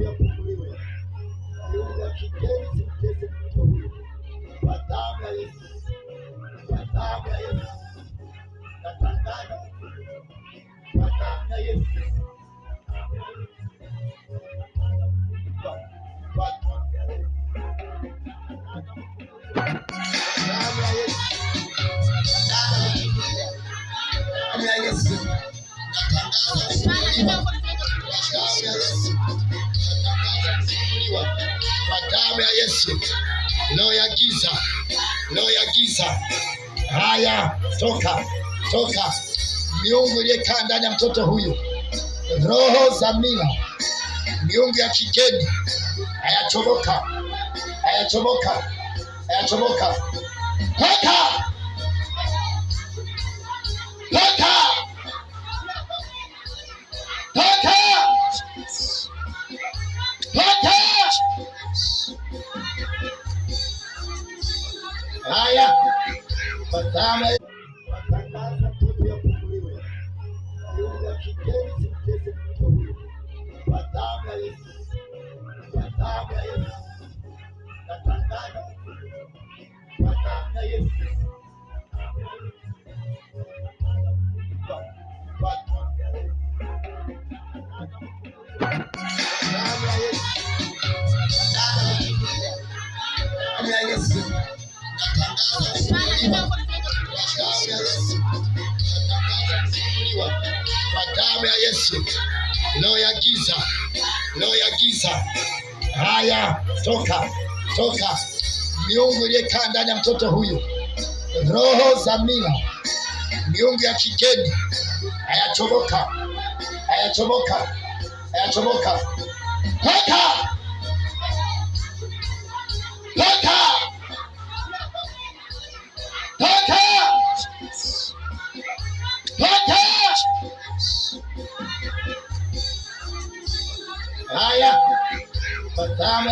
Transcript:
yafunguliwe, viungo vya kigeni simteze mtoto huyu kwa damu ya Yesu, kwa damu ya Yesu. Natangaza kwa damu ya Yesu, kwa damu ya Yesu, damu ya Yesu, damu ya Yesu. Kwa damu ya Yesu, roho ya giza, roho ya giza, haya toka, toka. Miungu iliyekaa ndani ya mtoto huyu, roho za mila, miungu ya kigeni, hayachomoka, hayachomoka, hayachomoka. Toka, toka, toka, toka. Haya, patana watangaza mtoto yafunguliwe, viungo vya kigeni simteze mtoto huyu kwa damu ya Yesu, kwa damu ya Yesu. Natangaza kwa damu ya Yesu, kwa damu ya Yesu, damu ya Yesu, damu ya Yesu. Kwa damu ya Yesu, roho ya giza, roho ya giza, haya toka, toka. Miungu iliyekaa ndani ya mtoto huyu, roho za mila, miungu ya kigeni, hayachomoka, hayachomoka, hayachomoka. Toka, toka, toka, toka. Haya, patana